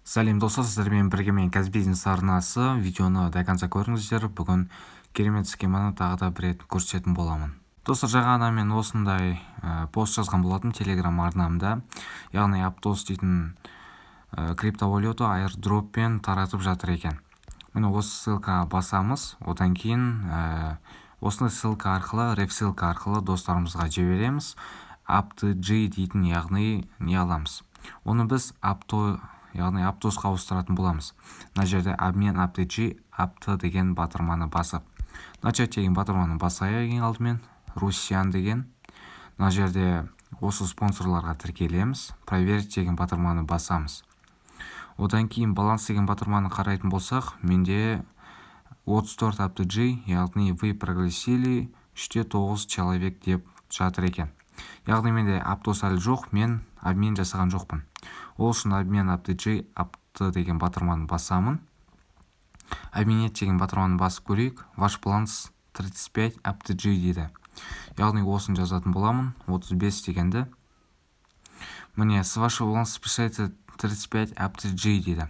Сәлем достар, сіздермен бірге мен Казбизнес арнасы. Видеоны до конца көріңіздер. Бүгін керемет схеманы тағы да бір рет көрсететін боламын. Достар, жаңа мен осындай пост жазған болатым Telegram арнамда. Яғни Aptos дейтін криптовалюта airdropпен таратып жатыр екен. Міне осы ссылкаға басамыз. Одан кейін осындай ссылка арқылы, реф-ссылка арқылы достарымызға жібереміз. Aptg дейтін яғни не аламыз. Оны біз яғни Aptosқа ауыстыратын боламыз. Мына жерде обмен Aptg, Apt деген батырманы басып. Начать деген батырманы басайық ең алдымен. Russian деген. Мына жерде осы спонсорларға тіркелеміз. Проверить деген батырманы басамыз. Одан кейін баланс деген батырманы қарайтын болсақ, менде 34 Aptg, яғни вы пригласили 3-9 человек деп жатыр екен. Яғни менде Aptos әлі жоқ, мен обмен жасаған жоқпын. Ол үшін обмен Aptg, Apt деген батырманы басамын. Обменет деген батырманы басып көрейік. Ваш баланс 35 Aptg дейді. Яғни осын жазатын боламын. 35 дегенді. Міне, с вашего баланса спешается 35 Aptg дейді.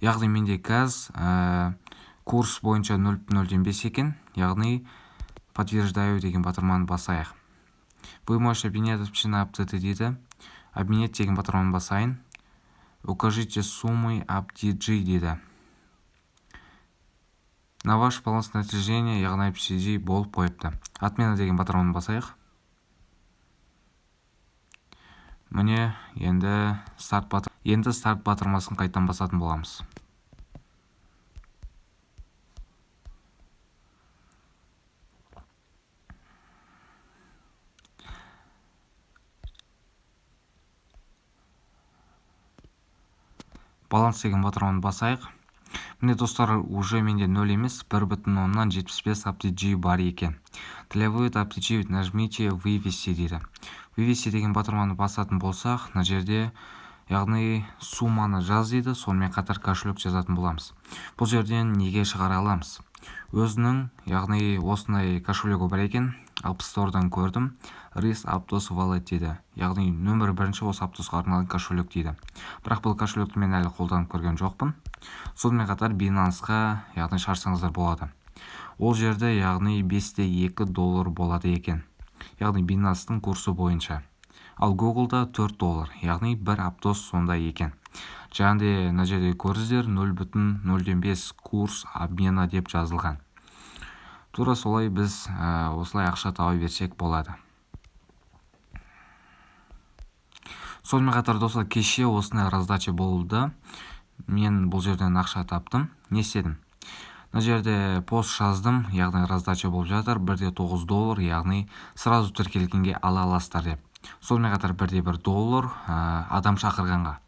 Яғни менде қазір курс бойынша 0.05 екен. Яғни подтверждаю деген батырманы басайық. Вы можете обменять на Apt дейді. Обменет деген батырманы басайын. Укажите суммы Aptg дейді. На ваш баланс нәтижение, яғни Aptg болып қойыпты. Отмена деген батырманы басайық. Міне, енді старт батырмасын қайтан басатын боламыз. Баланс деген батырманы басайық. Міне достар, уже менде 0 емес, 1,75 Aptg бар екен. Для вывода Aptg нажмите вывести дейді. Вывести деген батырманы басатын болсақ, мына жерде яғни сумманы жаз дейді, сонымен қатар кошелек жазатын боламыз. Бұл жерден неге шығара аламыз? Өзінің, яғни осындай кошелегі бар екен, App Store'дан көрдім. RIS Aptos Wallet дейді. Яғни нөмір бірінші осы Aptosқа арналған кошелек дейді. Бірақ бұл кошелекті мен әлі қолданып көрген жоқпын. Сонымен қатар Binanceға, яғни шарсаңыздар болады. Ол жерде яғни $5.2 болады екен. Яғни Binance'тың курсы бойынша. Ал Google'да $4, яғни бір Aptos сондай екен. Жаңағыдай мына жерде көрдіңіздер 0.05 курс обмена деп жазылған. Тура солай біз осылай ақша таба берсек болады. Сонымен қатар достар, кеше осындай раздача болды. Мен бұл жерден ақша таптым. Не істедім? Мына жерде пост жаздым, яғни раздача болып жатыр, $1.9, яғни сразу тіркелгенге ала аласыздар деп. Сонымен қатар $1 адам шақырғанға.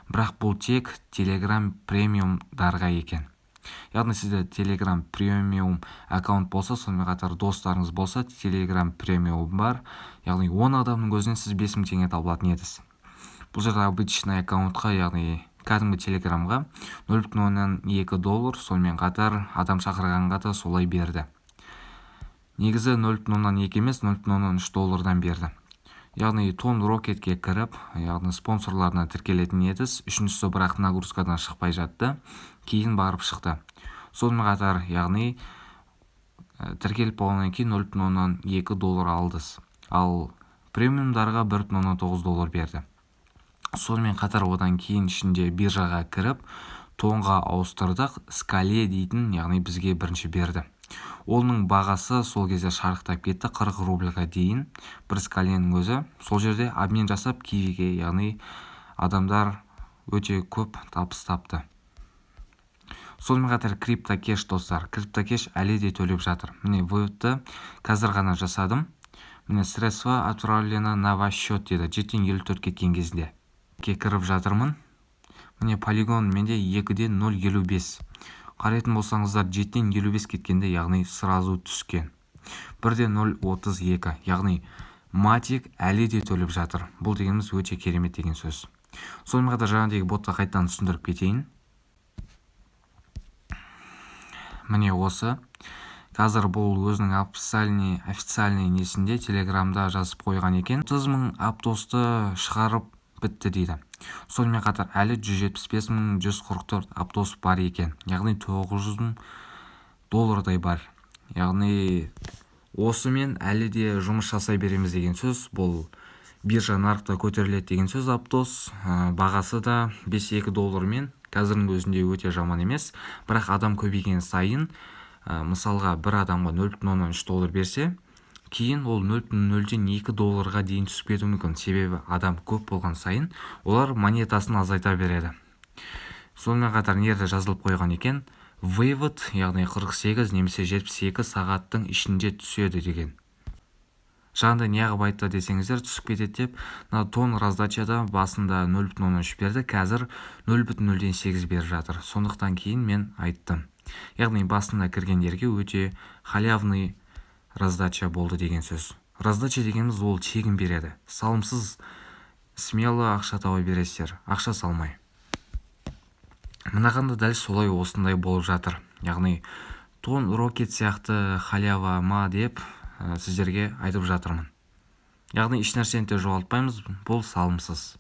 Бірақ бұл тек Telegram премиумдарға екен. Яғни сізде Telegram премиум аккаунт болса, сонымен қатар достарыңыз болса, Telegram премиум бар. Яғни 10 адамның көзінен сіз 5000 теңге табылатын едіңіз. Бұл жерде обычный аккаунтқа, яғни кәдімгі Telegramға $0.2, сонымен қатар адам шақырғанға да солай берді. Негізі $0.2 емес, $0.3 берді. Яғни Тон Рокетке кіріп, яғни спонсорларына тіркелетін едіз. Үшіншісі бірақ нагрузкадан шықпай жатты. Кейін барып шықты. Сонымен қатар, яғни тіркеліп болғаннан кейін $0.2 алдыз. Ал премиумдарға $1.9 берді. Сонымен қатар одан кейін ішінде биржаға кіріп, тонға ауыстырдық. Скале дейтін, яғни бізге бірінші берді. Оның бағасы сол кезде шарықтап кетті, 40 рубльға дейін бір скаленің өзі. Сол жерде обмен жасап кивиге, яғни адамдар өте көп табыс тапты. Сонымен қатар CryptoCash достар. CryptoCash әлі де төлеп жатыр. Міне выводты қазір ғана жасадым. Міне средства отправлено на ваш счет деді. 7.54 кеткен кезінде. Кіріп жатырмын. Міне полигон менде 2-ден 0.55. Қарайтын болсаңыздар 7.55 кеткенде, яғни сразу түскен. 1-ден 0.32, яғни матик әлі де төлеп жатыр. Бұл дегеніміз өте керемет деген сөз. Сонымен қатар жаңағыдегі ботқа қайтадан түсіндіріп кетейін. Міне осы. Қазір бұл өзінің официальный несінде Телеграмда жазып қойған екен. 30 000 Aptos'ты шығарып бітті дейді. Сонымен қатар әлі 175.144 аптос бар екен, яғни $900 бар. Яғни осымен әлі де жұмыс жасай береміз деген сөз. Бұл биржа нарықта көтеріледі деген сөз. Аптос бағасы да $5.2 қазірдің өзінде өте жаман емес. Бірақ адам көбейген сайын, мысалға бір адамға $0.13 берсе, кейін ол $0.02 дейін түсіп кетуі мүмкін. Себебі адам көп болған сайын олар монетасын азайта береді. Сонымен қатар нерде жазылып қойған екен, вывод, яғни 48 немесе 72 сағаттың ішінде түседі деген. Жаңағыдай неғып айтты десеңіздер, түсіп кетеді деп. Тон раздачада басында 0.13 берді, қазір 0.08 беріп жатыр. Сондықтан кейін мен айттым. Яғни басында кіргендерге өте халявный раздача болды деген сөз. Раздача дегеніміз ол тегін береді. Салымсыз смело ақша таба бересіздер, ақша салмай. Мынағанда дәл солай осындай болып жатыр. Яғни тон рокет сияқты халява ма деп сіздерге айтып жатырмын. Яғни еш нәрсені де жоғалтпаймыз, бұл салымсыз.